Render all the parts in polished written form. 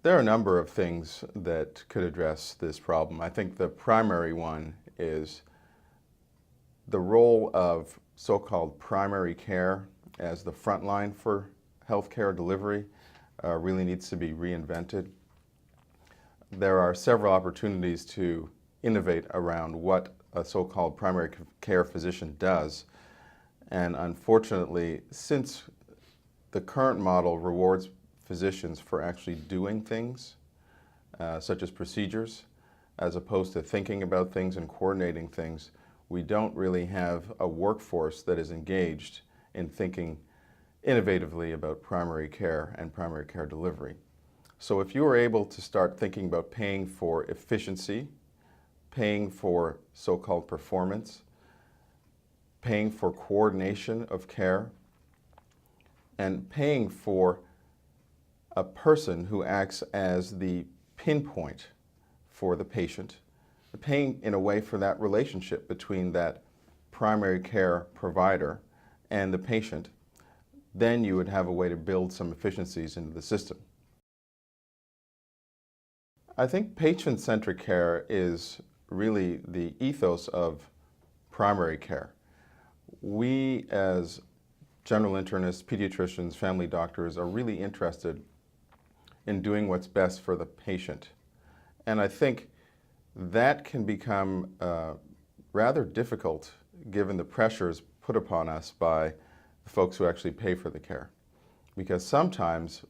There are a number of things that could address this problem. I think the primary one is the role of so-called primary care as the front line for healthcare delivery really needs to be reinvented. There are several opportunities to innovate around what a so-called primary care physician does. And unfortunately, since the current model rewards physicians for actually doing things, such as procedures, as opposed to thinking about things and coordinating things, we don't really have a workforce that is engaged in thinking innovatively about primary care and primary care delivery. So if you are able to start thinking about paying for efficiency, paying for so-called performance, paying for coordination of care, and paying for a person who acts as the pinpoint for the patient, paying in a way for that relationship between that primary care provider and the patient, then you would have a way to build some efficiencies into the system. I think patient-centric care is really the ethos of primary care. We as general internists, pediatricians, family doctors are really interested in doing what's best for the patient. And I think that can become rather difficult given the pressures put upon us by the folks who actually pay for the care. Because sometimes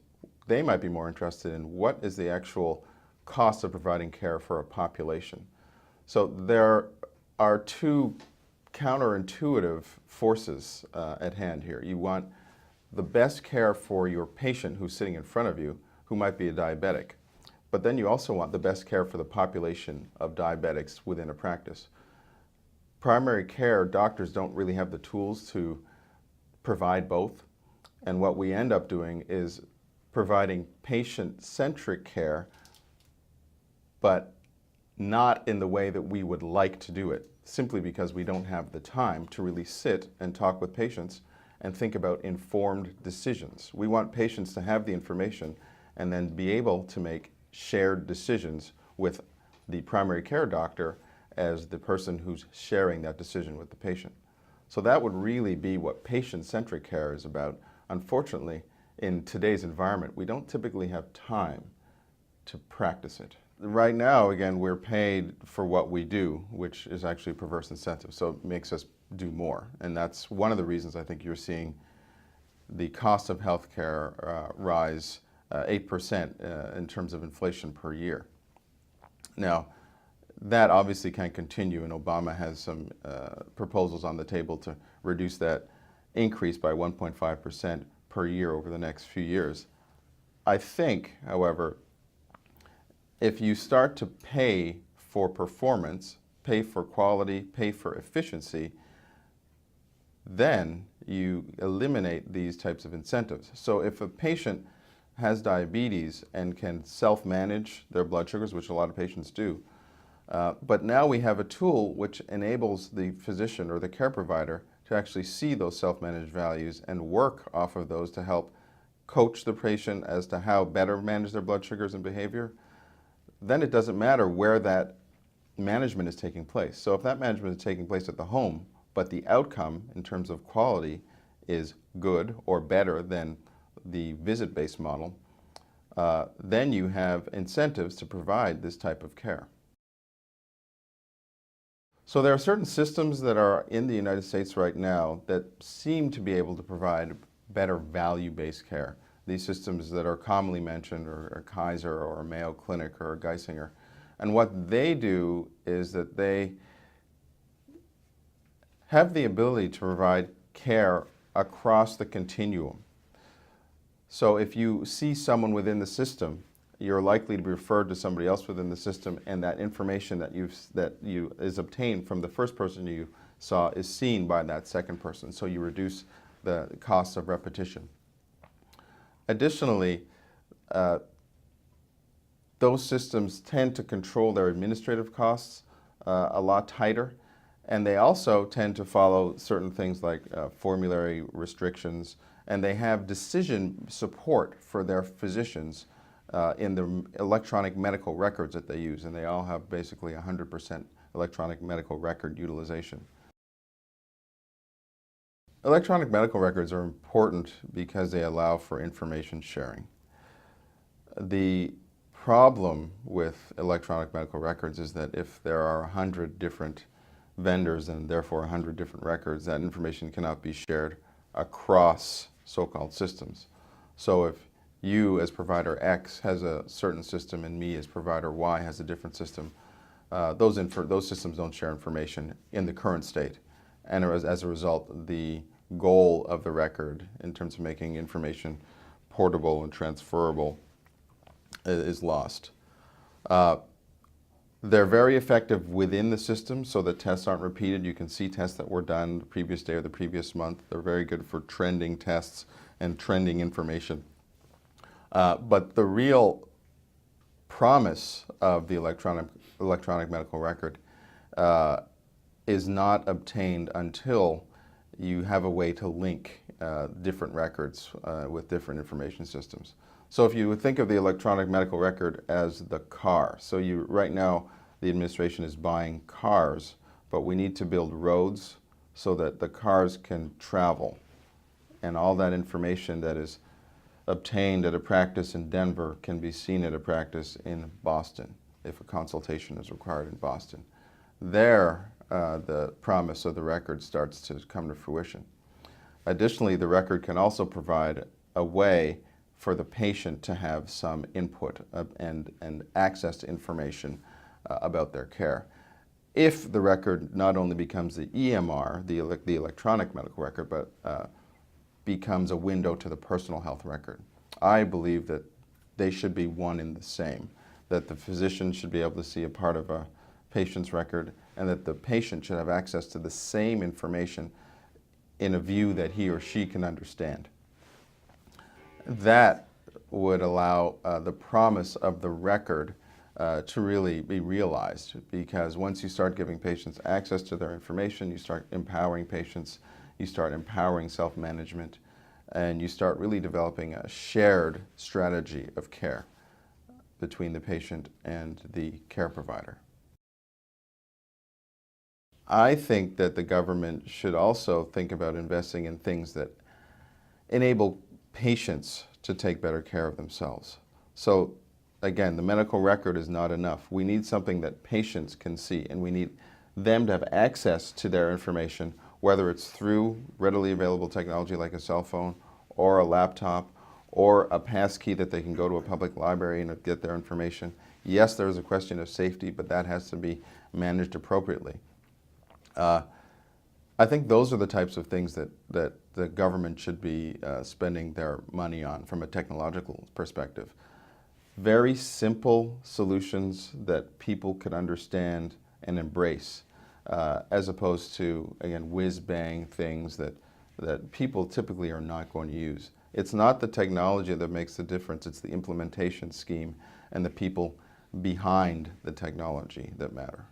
they might be more interested in what is the actual cost of providing care for a population. So there are two counterintuitive forces at hand here. You want the best care for your patient who's sitting in front of you, who might be a diabetic, but then you also want the best care for the population of diabetics within a practice. Primary care doctors don't really have the tools to provide both, and what we end up doing is providing patient-centric care, but not in the way that we would like to do it, simply because we don't have the time to really sit and talk with patients and think about informed decisions. We want patients to have the information and then be able to make shared decisions with the primary care doctor as the person who's sharing that decision with the patient. So that would really be what patient-centric care is about. Unfortunately, in today's environment, we don't typically have time to practice it. Right now, again, we're paid for what we do, which is actually a perverse incentive, so it makes us do more. And that's one of the reasons I think you're seeing the cost of healthcare rise 8% in terms of inflation per year. Now, that obviously can continue, and Obama has some proposals on the table to reduce that increase by 1.5% per year over the next few years. I think, however, if you start to pay for performance, pay for quality, pay for efficiency, then you eliminate these types of incentives. So if a patient has diabetes and can self-manage their blood sugars, which a lot of patients do, but now we have a tool which enables the physician or the care provider to actually see those self-managed values and work off of those to help coach the patient as to how better manage their blood sugars and behavior, then it doesn't matter where that management is taking place. So if that management is taking place at the home, but the outcome in terms of quality is good or better than the visit-based model, then you have incentives to provide this type of care. So there are certain systems that are in the United States right now that seem to be able to provide better value-based care. These systems that are commonly mentioned are Kaiser or Mayo Clinic or Geisinger. And what they do is that they have the ability to provide care across the continuum. So if you see someone within the system, you're likely to be referred to somebody else within the system, and that information that is obtained from the first person you saw is seen by that second person. So you reduce the cost of repetition. Additionally, those systems tend to control their administrative costs a lot tighter, and they also tend to follow certain things like formulary restrictions, and they have decision support for their physicians in the electronic medical records that they use, and they all have basically 100% electronic medical record utilization. Electronic medical records are important because they allow for information sharing. The problem with electronic medical records is that if there are 100 different vendors and therefore 100 different records, that information cannot be shared across so-called systems. So if you as provider X has a certain system and me as provider Y has a different system, those systems don't share information in the current state. And as a result, the goal of the record in terms of making information portable and transferable is lost. They're very effective within the system so that tests aren't repeated. You can see tests that were done the previous day or the previous month. They're very good for trending tests and trending information. But the real promise of the electronic medical record is not obtained until you have a way to link different records with different information systems. So if you would think of the electronic medical record as the car, so right now the administration is buying cars, but we need to build roads so that the cars can travel, and all that information that is obtained at a practice in Denver can be seen at a practice in Boston if a consultation is required in Boston. There, the promise of the record starts to come to fruition. Additionally, the record can also provide a way for the patient to have some input and access to information about their care. If the record not only becomes the EMR, the electronic medical record, but becomes a window to the personal health record. I believe that they should be one and the same, that the physician should be able to see a part of a patient's record and that the patient should have access to the same information in a view that he or she can understand. That would allow the promise of the record to really be realized, because once you start giving patients access to their information, you start empowering patients, you start empowering self-management, and you start really developing a shared strategy of care between the patient and the care provider. I think that the government should also think about investing in things that enable patients to take better care of themselves. So again, the medical record is not enough. We need something that patients can see, and we need them to have access to their information, whether it's through readily available technology like a cell phone or a laptop or a passkey that they can go to a public library and get their information. Yes, there is a question of safety, but that has to be managed appropriately. I think those are the types of things that the government should be spending their money on from a technological perspective. Very simple solutions that people could understand and embrace, as opposed to, again, whiz-bang things that people typically are not going to use. It's not the technology that makes the difference, it's the implementation scheme and the people behind the technology that matter.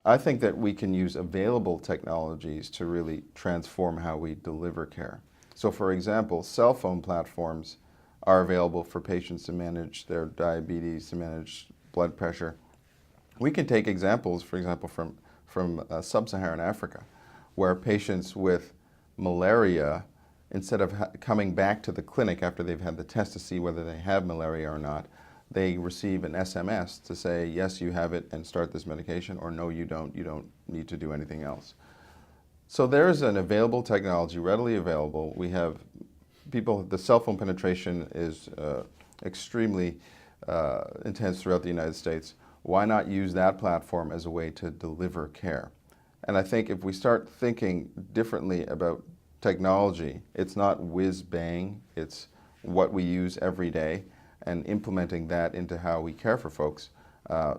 I think that we can use available technologies to really transform how we deliver care. So for example, cell phone platforms are available for patients to manage their diabetes, to manage blood pressure. We can take examples, for example, from sub-Saharan Africa, where patients with malaria, instead of coming back to the clinic after they've had the test to see whether they have malaria or not, they receive an SMS to say, yes, you have it and start this medication, or no, you don't need to do anything else. So there's an available technology, readily available. We have people, the cell phone penetration is extremely intense throughout the United States. Why not use that platform as a way to deliver care? And I think if we start thinking differently about technology, it's not whiz-bang, it's what we use every day, and implementing that into how we care for folks,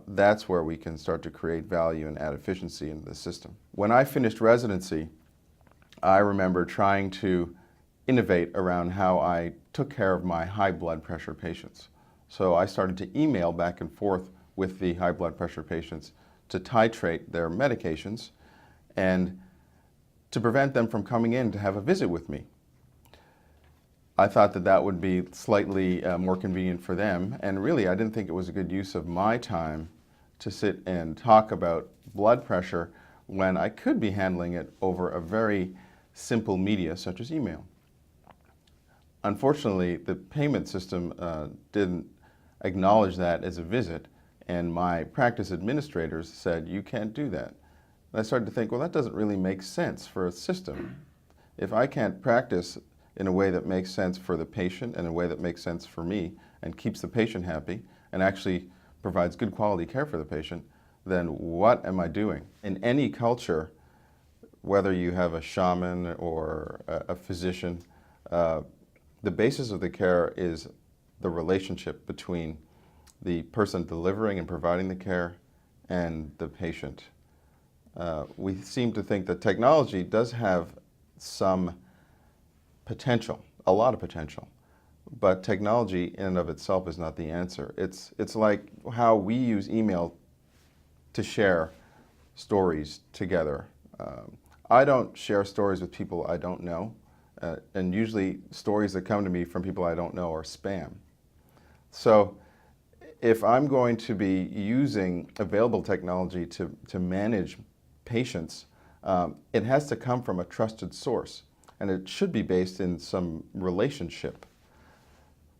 that's where we can start to create value and add efficiency into the system. When I finished residency, I remember trying to innovate around how I took care of my high blood pressure patients. So I started to email back and forth with the high blood pressure patients to titrate their medications and to prevent them from coming in to have a visit with me. I thought that that would be slightly more convenient for them, and really I didn't think it was a good use of my time to sit and talk about blood pressure when I could be handling it over a very simple media such as email. Unfortunately, the payment system didn't acknowledge that as a visit, and my practice administrators said, you can't do that. And I started to think, well, that doesn't really make sense for a system. If I can't practice in a way that makes sense for the patient and a way that makes sense for me and keeps the patient happy and actually provides good quality care for the patient, then what am I doing? In any culture, whether you have a shaman or a physician, the basis of the care is the relationship between the person delivering and providing the care and the patient. We seem to think that technology does have some potential, a lot of potential, but technology in and of itself is not the answer. It's like how we use email to share stories together. I don't share stories with people I don't know, and usually stories that come to me from people I don't know are spam. So if I'm going to be using available technology to manage patients, it has to come from a trusted source, and it should be based in some relationship.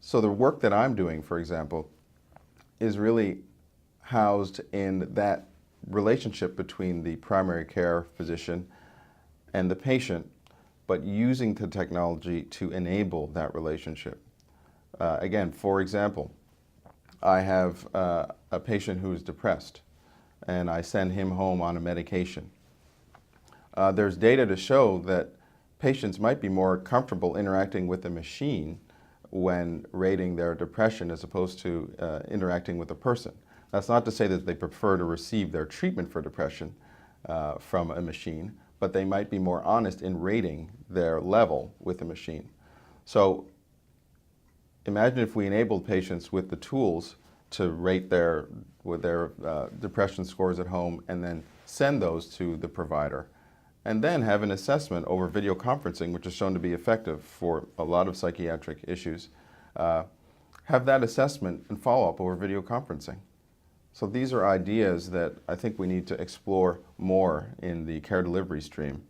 So the work that I'm doing, for example, is really housed in that relationship between the primary care physician and the patient, but using the technology to enable that relationship. Again, for example, I have a patient who is depressed, and I send him home on a medication. There's data to show that patients might be more comfortable interacting with a machine when rating their depression as opposed to interacting with a person. That's not to say that they prefer to receive their treatment for depression from a machine, but they might be more honest in rating their level with a machine. So imagine if we enabled patients with the tools to rate their depression scores at home and then send those to the provider, and then have an assessment over video conferencing, which is shown to be effective for a lot of psychiatric issues. Have that assessment and follow-up over video conferencing. So these are ideas that I think we need to explore more in the care delivery stream.